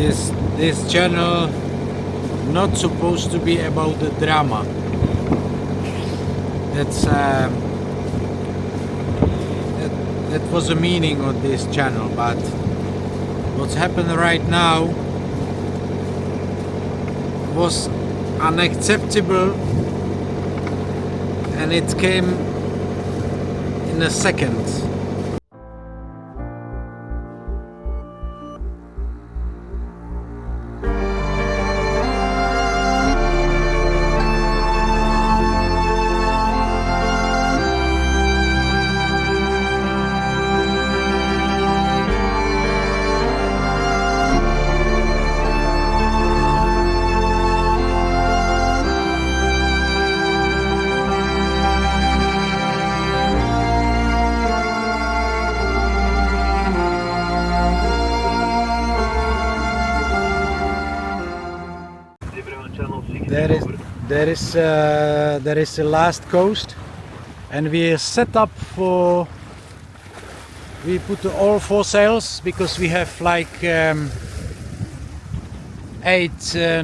this channel not supposed to be about the drama. That's that was the meaning of this channel, but what's happened right now was unacceptable, and it came in a second. There is the last coast, and we set up for. We put all 4 sails because we have like 8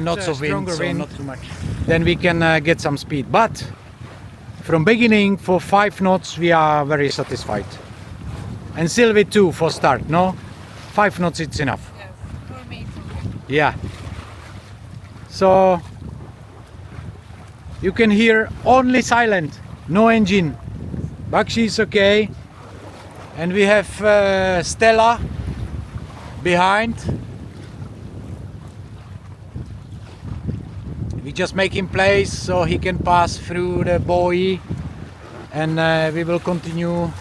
knots of wind, so not too much. Then we can get some speed. But from beginning for 5 knots we are very satisfied, and still with 2 for start. No, 5 knots it's enough. Yes, for me. Yeah. So you can hear only silent, no engine. Bakshi is okay, and we have Stella behind. We just make him place so he can pass through the buoy, and we will continue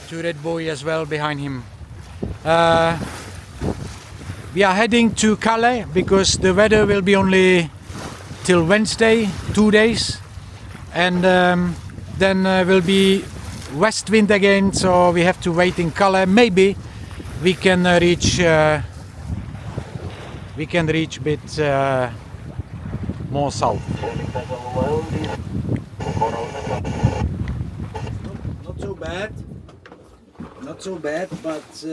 to that buoy as well behind him. We are heading to Calais because the weather will be only till Wednesday, 2 days, and then will be west wind again, so we have to wait in Calais. Maybe we can reach a bit more south. Not so bad, but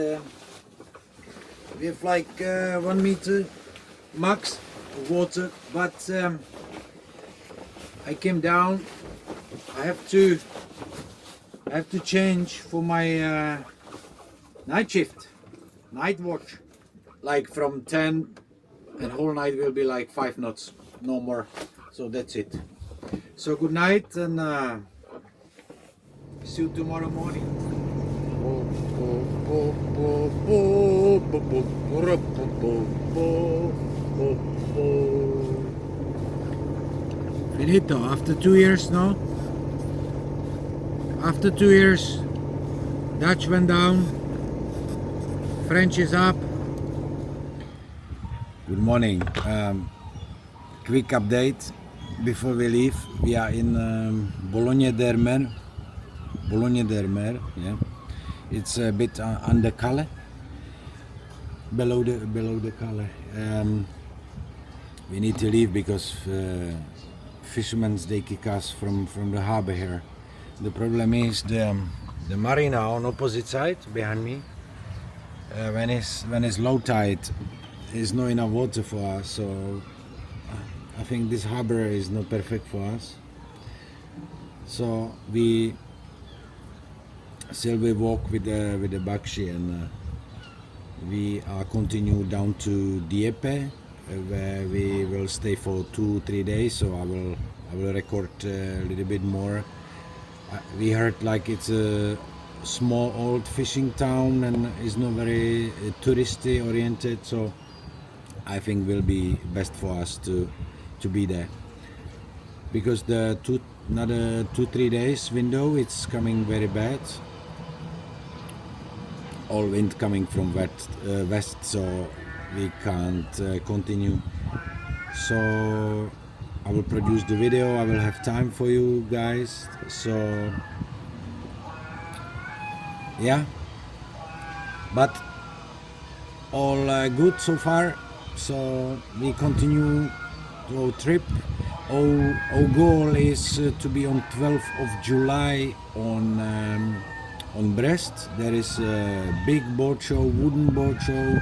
we have like 1 meter max of water, but I came down. I have to change for my night shift, night watch, like from 10, and whole night will be like 5 knots, no more. So that's it. So good night, and see you tomorrow morning. Finito, after 2 years now. After 2 years, Dutch went down, French is up. Good morning. Quick update before we leave. We are in Boulogne-sur-Mer. Boulogne-sur-Mer, yeah. It's a bit under Calais, below the Calais. We need to leave because fishermen, they kick us from the harbor here. The problem is the marina on opposite side behind me. When it's low tide, there's not enough water for us. So I think this harbor is not perfect for us. So we still walk with the Bakshi, and we are continue down to Dieppe, where we will stay for 2-3 days. So I will record a little bit more. We heard like it's a small old fishing town and is not very touristy oriented. So I think will be best for us to be there, because the another 2-3 days window it's coming very bad. All wind coming from west, so we can't continue. So I will produce the video. I will have time for you guys. So yeah, but all good so far. So we continue our trip. Our goal is to be on 12th of July on on Brest. There is a big boat show, wooden boat show.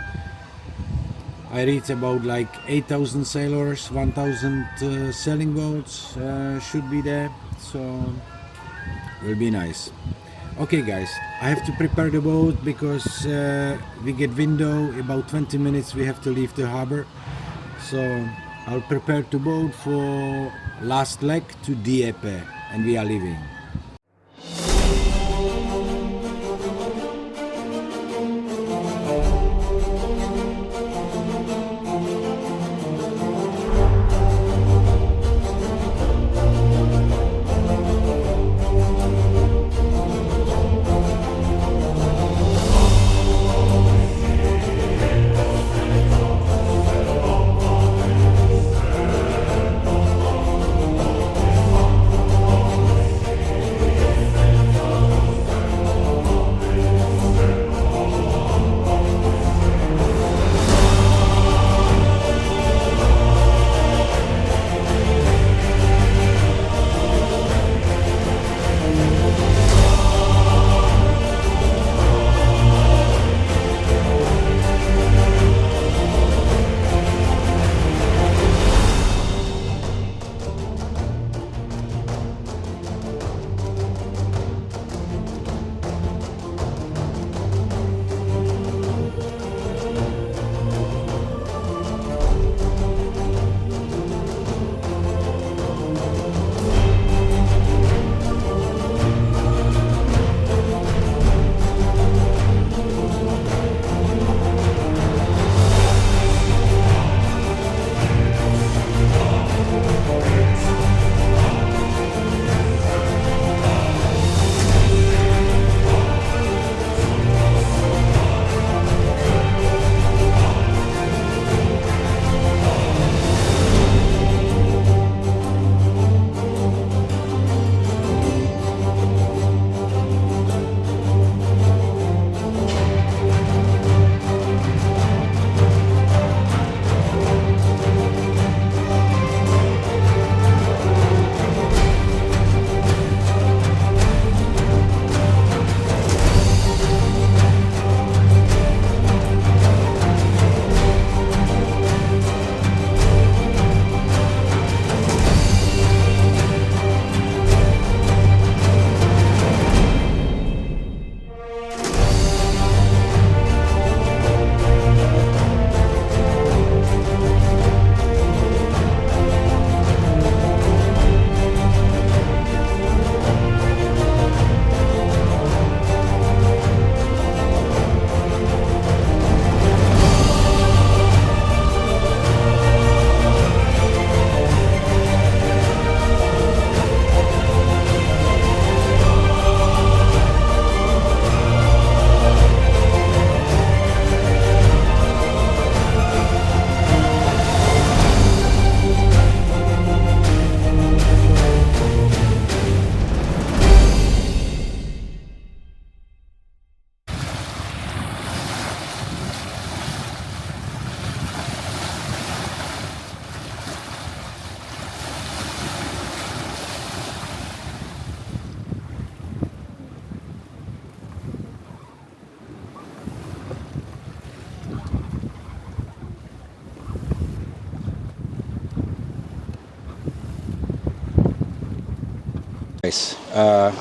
I read about like 8,000 sailors, 1,000 sailing boats should be there, so will be nice. Okay guys, I have to prepare the boat because we get window, about 20 minutes we have to leave the harbor. So I'll prepare the boat for last leg to Dieppe and we are leaving.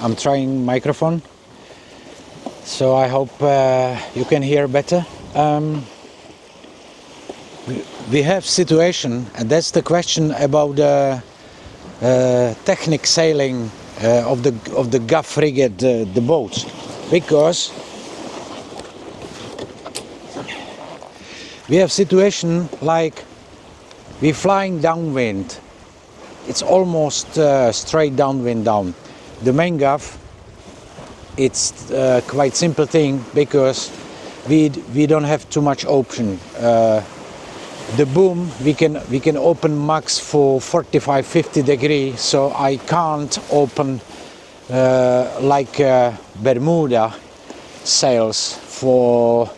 I'm trying microphone, so I hope you can hear better. We have situation, and that's the question about the technic sailing of the gaff frigate, the boats, because we have situation like we flying downwind. It's almost straight downwind down. The main gaff, it's quite simple thing because we don't have too much option. The boom we can open max for 45-50 degrees, so I can't open like Bermuda sails for,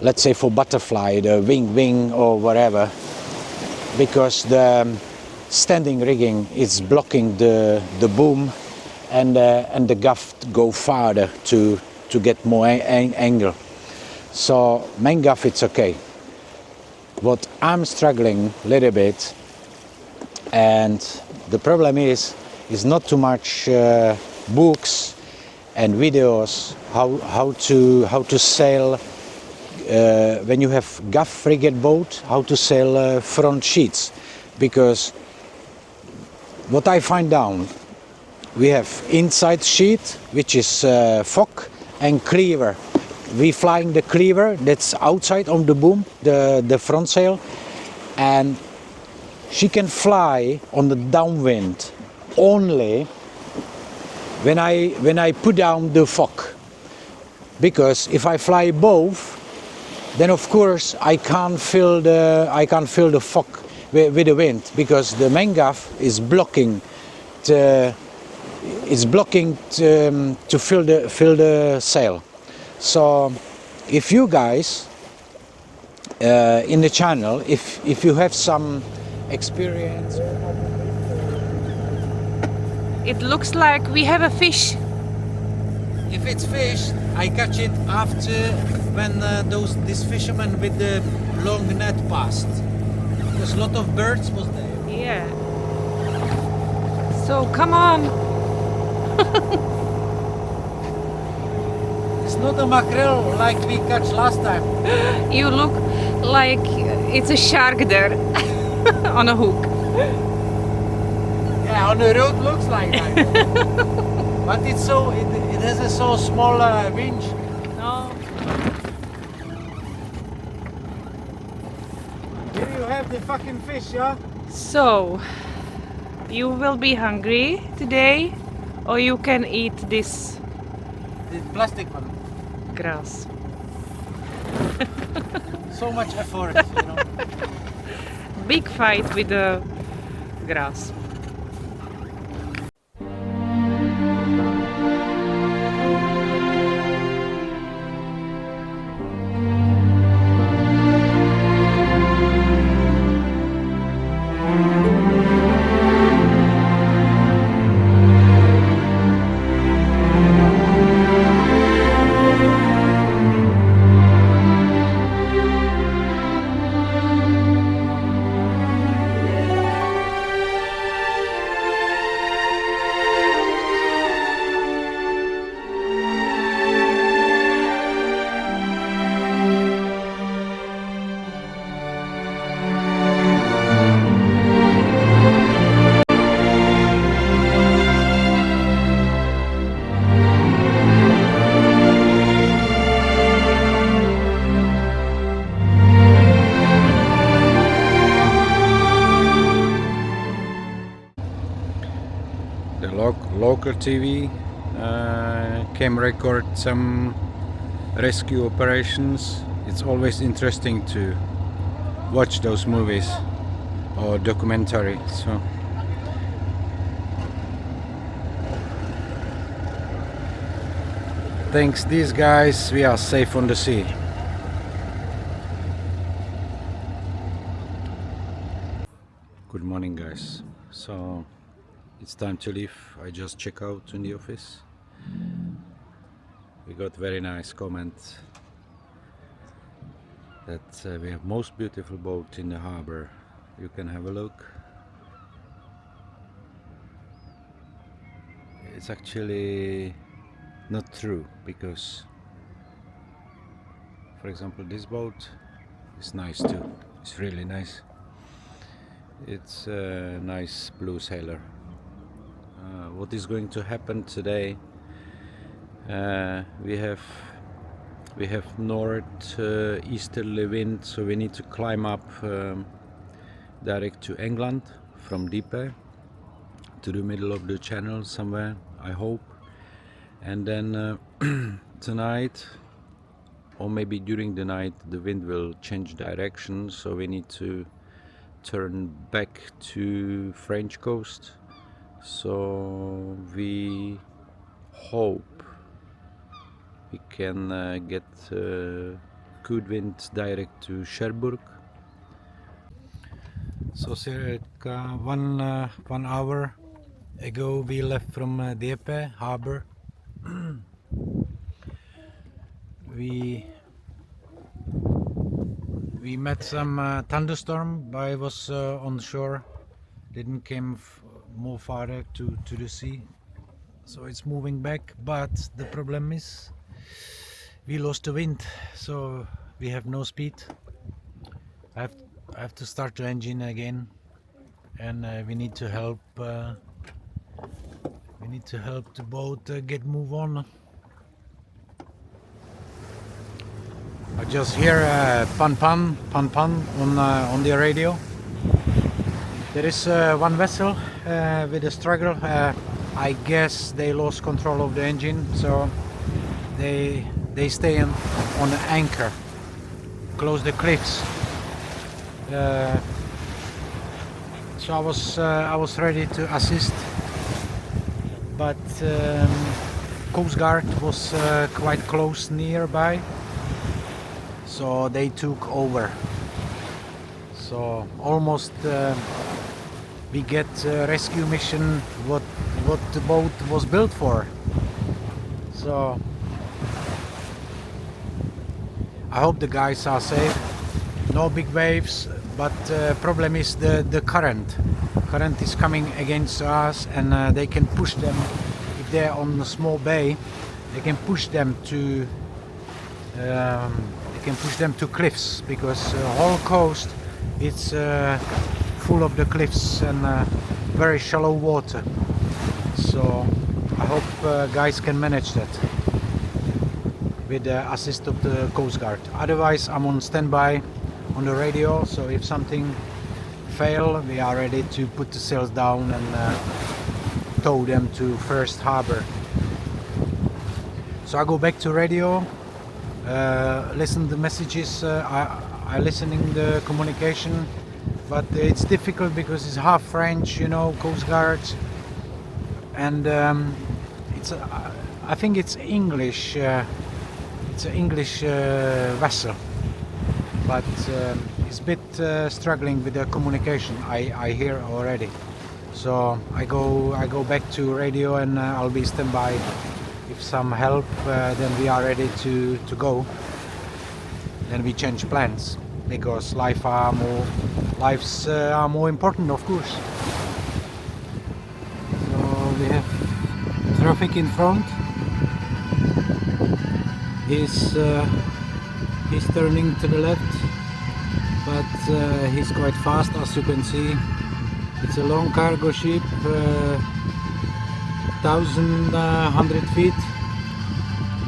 let's say, for butterfly, the wing or whatever, because the standing rigging is blocking the boom, and the gaff go farther to to get more angle. So main gaff it's okay. What I'm struggling a little bit, and the problem is not too much books and videos how to sail when you have gaff frigate boat, how to sail front sheets, because what I find down, we have inside sheet, which is fock and cleaver. We flying the cleaver that's outside on the boom, the front sail, and she can fly on the downwind only when I put down the fock. Because if I fly both, then of course I can't fill the fock with the wind, because the main gaff is blocking to fill the sail. So if you guys in the channel, if you have some experience, it looks like we have a fish. if it's fish, I catch it after when these fishermen with the long net passed. There's a lot of birds was there. Yeah. So come on. It's not a mackerel like we catch last time. You look like it's a shark there on a hook. Yeah, on the road looks like that. But it's so it has a so small winch. No. Here you have the fucking fish, yeah? So you will be hungry today, or you can eat this The plastic one. grass. So much effort, you know. Big fight with the grass. The local TV came record some rescue operations. It's always interesting to watch those movies or documentary. So thanks these guys, we are safe on the sea. Good morning, guys. So it's time to leave. I just check out in the office. We got very nice comment that we have most beautiful boat in the harbor. You can have a look. It's actually not true, because for example this boat is nice too. It's really nice. It's a nice blue sailor. What is going to happen today? We have north easterly wind, so we need to climb up direct to England from Dieppe to the middle of the channel somewhere, I hope. And then tonight, or maybe during the night, the wind will change direction, so we need to turn back to French coast. So we hope we can get good wind direct to Cherbourg. So circa one hour ago we left from Dieppe harbor. we met some thunderstorm, but I was on shore, didn't came more farther to the sea, so it's moving back. But the problem is we lost the wind, so we have no speed. I have to start the engine again, and we need to help the boat get move on. I just hear pan pan on the radio. There is one vessel with a struggle. I guess they lost control of the engine, so they stay on the anchor, close the cliffs. So I was ready to assist, but Coast Guard was quite close nearby, so they took over. So almost we get rescue mission what the boat was built for. So I hope the guys are safe. No big waves, but problem is the current. Current is coming against us, and they can push them if they're on a small bay. They can push them to cliffs, because the whole coast it's full of the cliffs and very shallow water. So I hope guys can manage that with the assist of the Coast Guard. Otherwise, I'm on standby on the radio, so if something fail, we are ready to put the sails down and tow them to first harbor. So I go back to radio, listen to the messages. I listening the communication, but it's difficult because it's half French, you know, Coast Guard, and it's I think it's English. It's an English vessel, but it's a bit struggling with the communication. I hear already. So I go back to radio, and I'll be standby. If some help, then we are ready to go. Then we change plans, because lives are more important, of course. So we have traffic in front. He's turning to the left, but he's quite fast, as you can see. It's a long cargo ship, 1,100 feet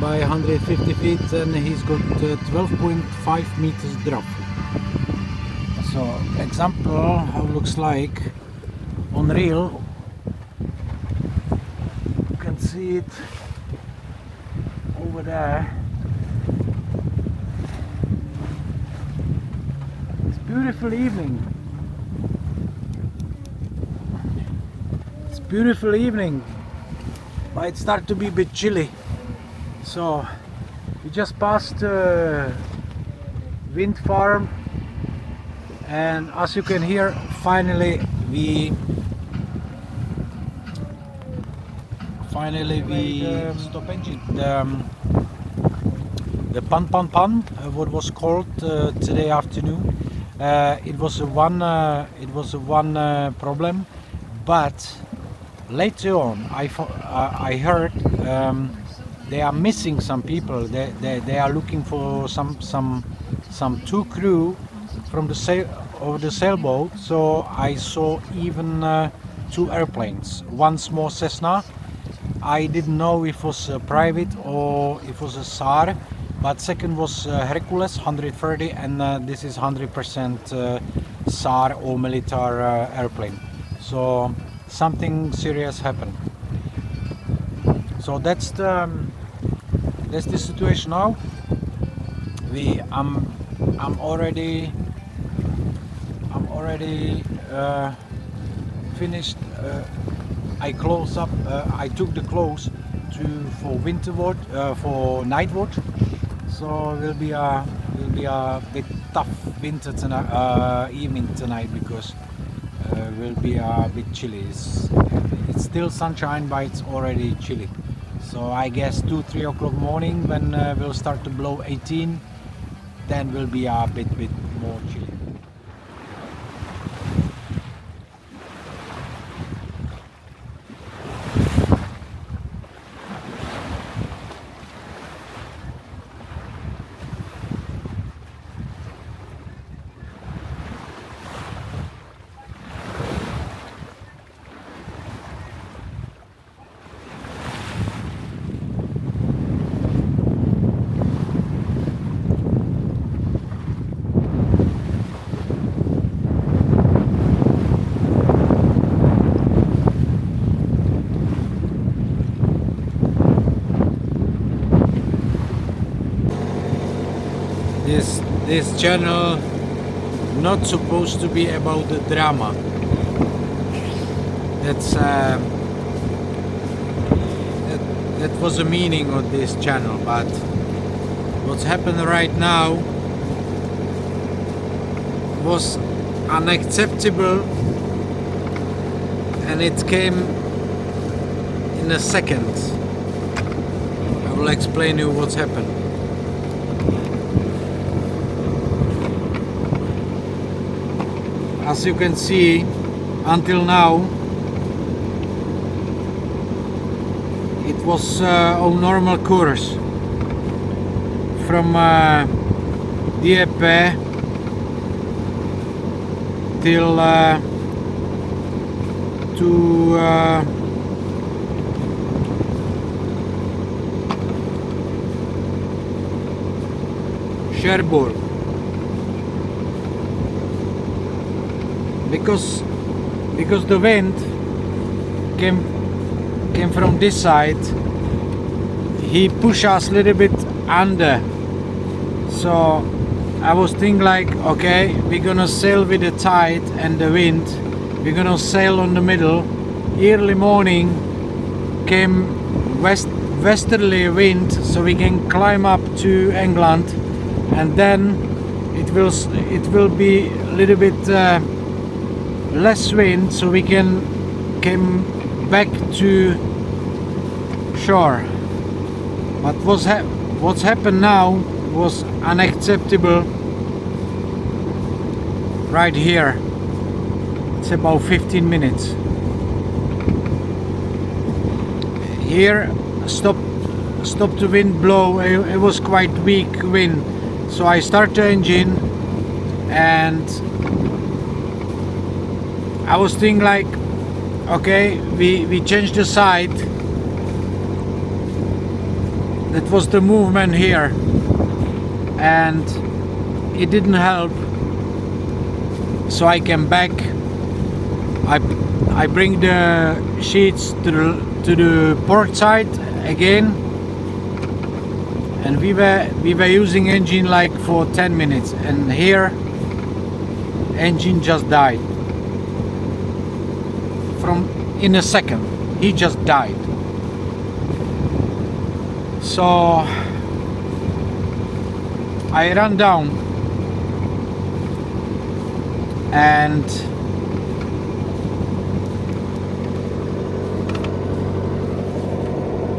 by 150 feet, and he's got 12.5 meters drop. So example how it looks like on reel. You can see it over there. It's beautiful evening. It's beautiful evening, but it started to be a bit chilly. So we just passed wind farm, and as you can hear, finally we stop engine. The pan what was called today afternoon. It was a one problem, but later on I heard they are missing some people. They are looking for some two crew from the sailboat. So I saw even 2 airplanes. One small Cessna. I didn't know if it was a private or if it was a SAR, but second was Hercules 130, and this is 100% SAR or military airplane. So something serious happened. So that's the situation now. I'm already finished. I close up. I took the clothes for winter watch, for night watch. So it will be a bit tough winter tonight, evening tonight, because it will be a bit chilly. It's still sunshine, but it's already chilly. So I guess 2-3 o'clock morning when we'll start to blow 18, then will be a bit more chilly. This channel not supposed to be about the drama. That's that was the meaning of this channel, but what's happened right now was unacceptable, and it came in a second. I will explain you what's happened. As you can see, until now it was on normal course from Dieppe till to Cherbourg, because the wind came from this side. He pushed us a little bit under, so I was thinking like, okay, we're gonna sail with the tide and the wind, we're gonna sail on the middle. Early morning came westerly wind, so we can climb up to England, and then it will be a little bit less wind, so we can come back to shore. But what's happened now was unacceptable. Right here, it's about 15 minutes. Here, stop the wind blow. It was quite weak wind, so I start the engine, and I was thinking like, okay, we changed the side. That was the movement here, and it didn't help. So I came back. I bring the sheets to the port side again, and we were using engine like for 10 minutes, and here engine just died. In a second, he just died. So I ran down, and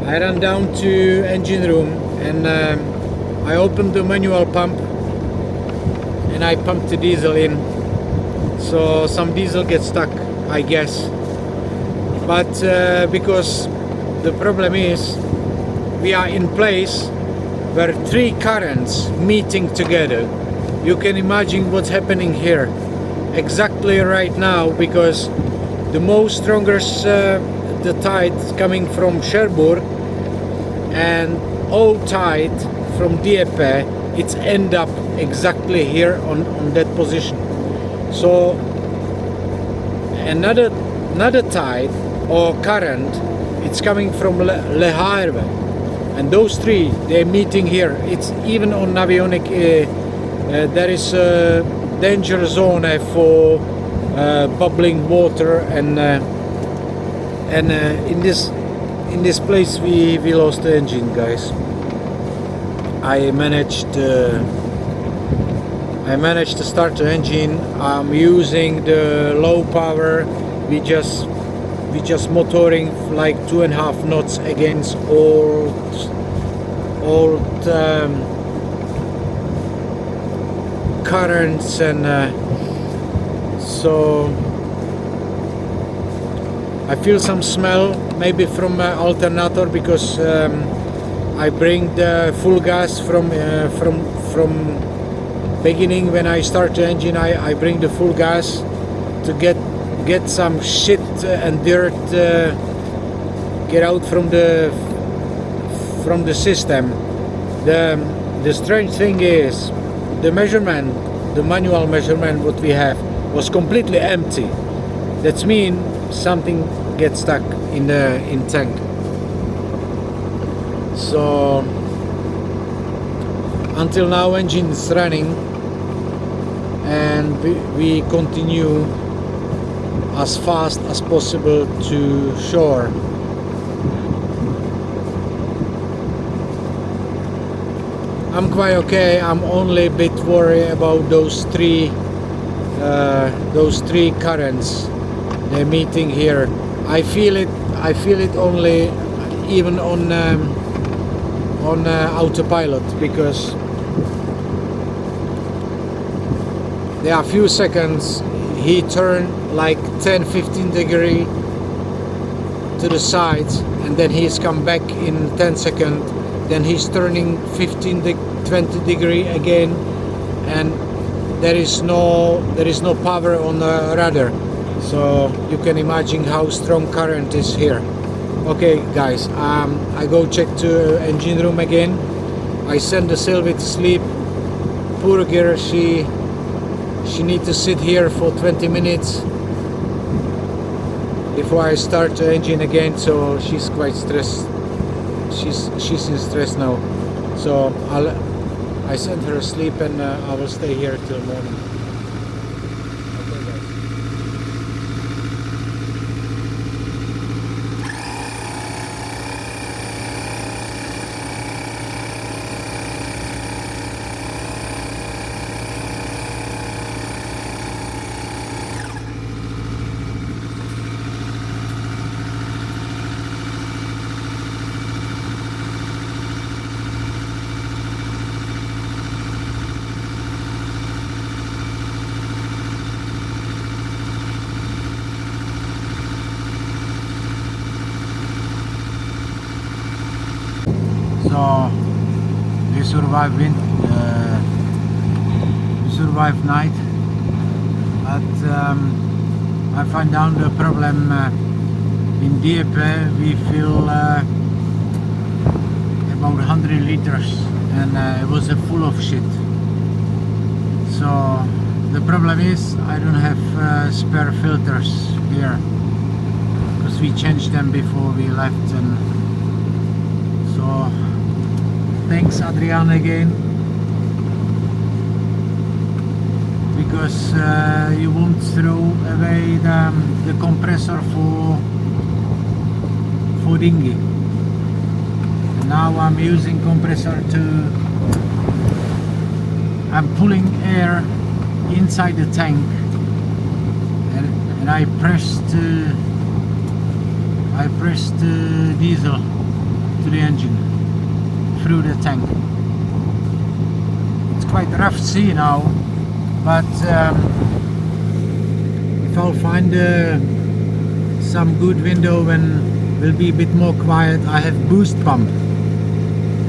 I ran down to engine room, and I opened the manual pump, and I pumped the diesel in. So some diesel gets stuck, I guess. But because the problem is we are in place where three currents meeting together. You can imagine what's happening here exactly right now, because the most strongest the tide coming from Cherbourg, and all tide from Dieppe, it's end up exactly here on that position. So another tide or current, it's coming from Le Havre, and those three, they're meeting here. It's even on Navionic, there is a danger zone for bubbling water, and in this place we lost the engine, guys. I managed to start the engine. I'm using the low power. We just we just motoring like 2.5 knots against old currents, and so I feel some smell maybe from alternator, because I bring the full gas from beginning. When I start the engine, I bring the full gas to get some shit and dirt get out from the system. The strange thing is the measurement, the manual measurement what we have was completely empty. That means something gets stuck in tank. So until now engine is running, and we continue as fast as possible to shore. I'm quite okay. I'm only a bit worried about those three currents they're meeting here. I feel it only even on autopilot, because there are a few seconds he turned like 10-15 degree to the sides, and then he's come back in 10 seconds, then he's turning 15-20 degree again, and there is no power on the rudder, so you can imagine how strong current is here. Okay guys, I go check to engine room again. I send the Sylvie to sleep. Poor girl, she need to sit here for 20 minutes before I start the engine again, so she's quite stressed. She's in stress now, so I send her to sleep, and I will stay here till morning. Okay guys. So we survived night, but I find out the problem in Dieppe. We fill about 100 liters, and it was full of shit. So the problem is I don't have spare filters here, because we changed them before we left, and so thanks Adrian again, because you won't throw away the compressor for dinghy. And now I'm using compressor I'm pulling air inside the tank, and I pressed diesel to the engine through the tank. It's quite rough sea now, but if I'll find some good window when will be a bit more quiet, I have boost pump,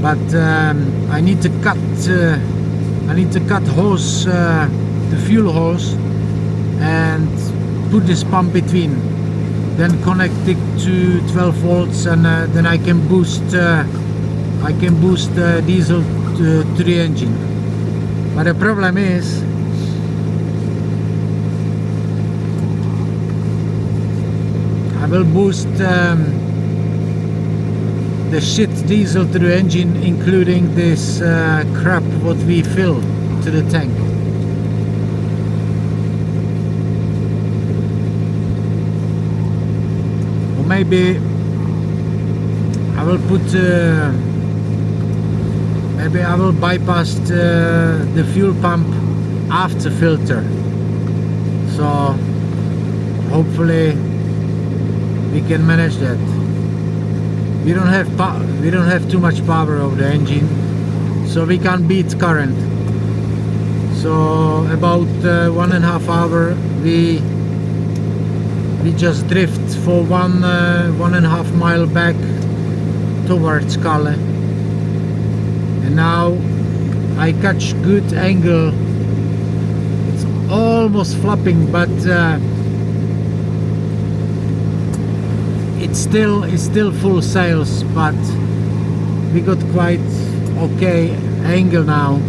but I need to cut hose, the fuel hose, and put this pump between, then connect it to 12 volts, and then I can boost diesel to the engine. But the problem is I will boost the shit diesel to the engine, including this crap what we fill to the tank. Or maybe I will put maybe I will bypass the fuel pump after filter, so hopefully we can manage that. We don't have too much power of the engine, so we can beat current. So about 1.5 hours we just drift for 1.5 mile back towards Calle, and now I catch good angle. It's almost flopping, but it's still full sails, but we got quite okay angle now,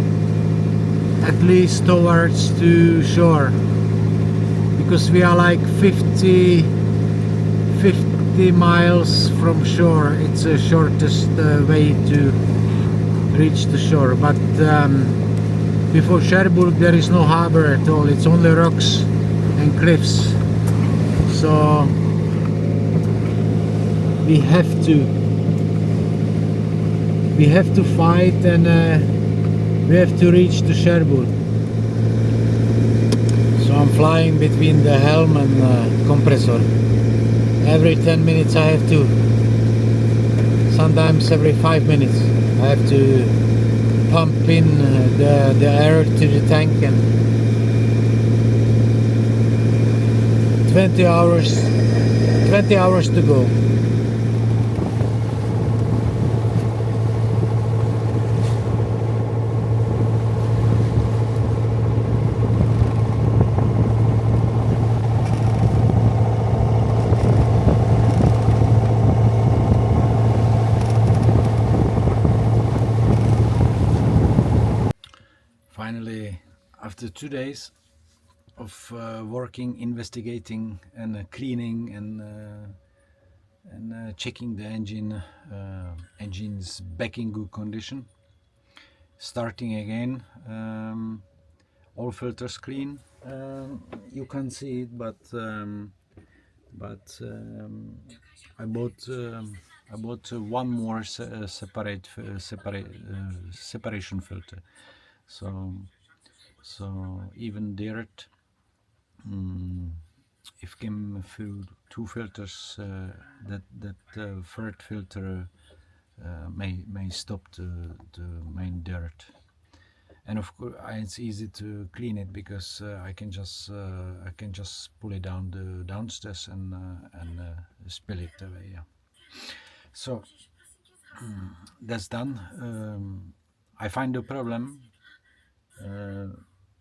at least towards to shore, because we are like 50 miles from shore. It's the shortest way to reach the shore, but before Cherbourg there is no harbor at all. It's only rocks and cliffs, so we have to fight, and we have to reach the Cherbourg. So I'm flying between the helm and compressor. Every 10 minutes I have to, sometimes every 5 minutes I have to pump in the air to the tank, and 20 hours to go. Finally, after 2 days of working, investigating, and cleaning, and checking the engine's back in good condition, starting again, all filters clean. You can't see it, but I bought one more separation filter. So even dirt, if came through 2 filters, that third filter may stop the main dirt. And of course, it's easy to clean it because I can just pull it down the downstairs and spill it away. Yeah. So that's done. I find the problem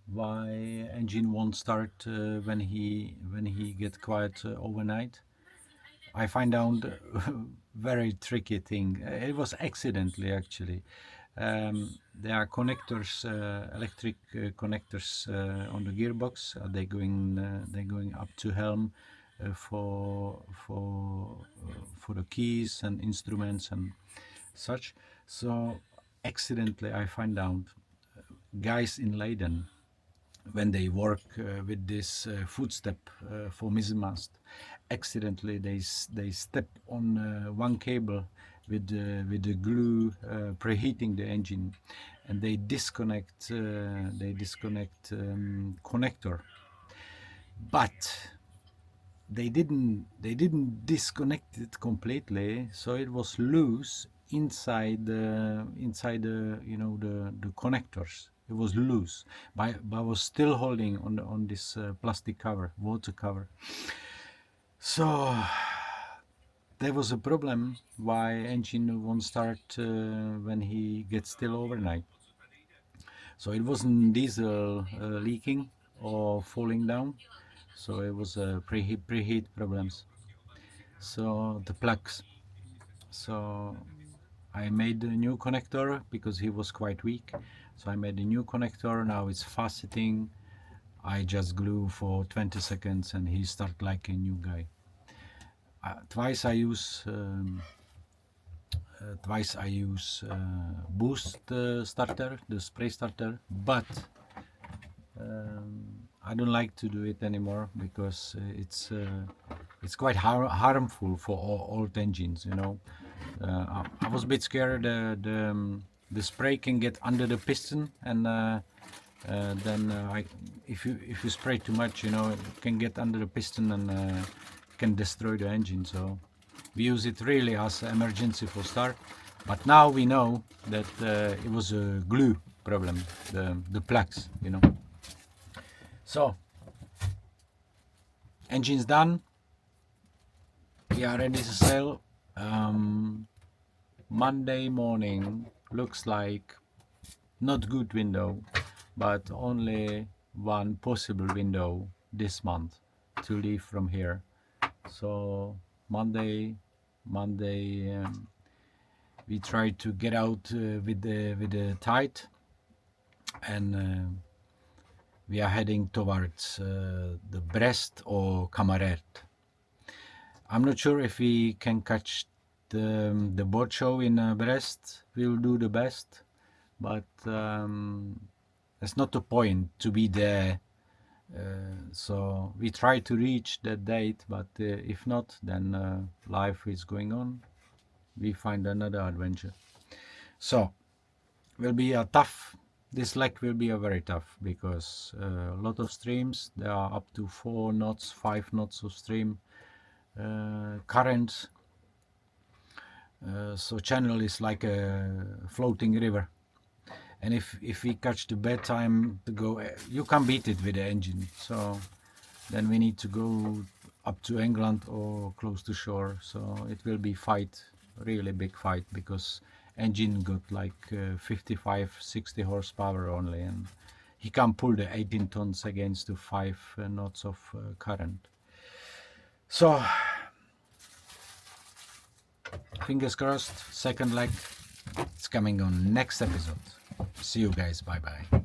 why engine won't start when he get quiet overnight. I find out very tricky thing. It was accidentally actually. There are connectors, electric connectors on the gearbox. They're going up to helm for the keys and instruments and such. So accidentally I find out guys in Leiden, when they work with this footstep for mizzenmast, accidentally they step on one cable with the glue preheating the engine, and they disconnect connector, but they didn't disconnect it completely, so it was loose inside the the connectors. It was loose, but I was still holding on this plastic cover, water cover. So there was a problem why engine won't start when he gets still overnight. So it wasn't diesel leaking or falling down, so it was preheat problems. So the plugs. So I made a new connector because he was quite weak. So I made a new connector. Now it's faceting. I just glue for 20 seconds and he start like a new guy. Twice I use boost starter, the spray starter, but I don't like to do it anymore because it's quite harmful for old engines. I was a bit scared the spray can get under the piston, and then if you spray too much, it can get under the piston and can destroy the engine. So we use it really as an emergency for start. But now we know that it was a glue problem, the plugs, you know. So engine's done. We are ready to sail. Monday morning looks like not good window, but only one possible window this month to leave from here. So Monday, we try to get out with the tide, and we are heading towards the Brest or Camaret. I'm not sure if we can catch the boat show in Brest. We'll do the best, but it's not the point to be there. So we try to reach that date, but if not, then life is going on. We find another adventure. So will be a tough. This leg will be a very tough, because a lot of streams. There are up to 4 knots, 5 knots of stream. Current, so channel is like a floating river, and if we catch the bad time to go, you can't beat it with the engine. So then we need to go up to England or close to shore. So it will be fight, really big fight, because engine got like 55-60 horsepower only, and he can't pull the 18 tons against the 5 knots of current. So fingers crossed, second leg, it's coming on next episode. See you guys, bye bye.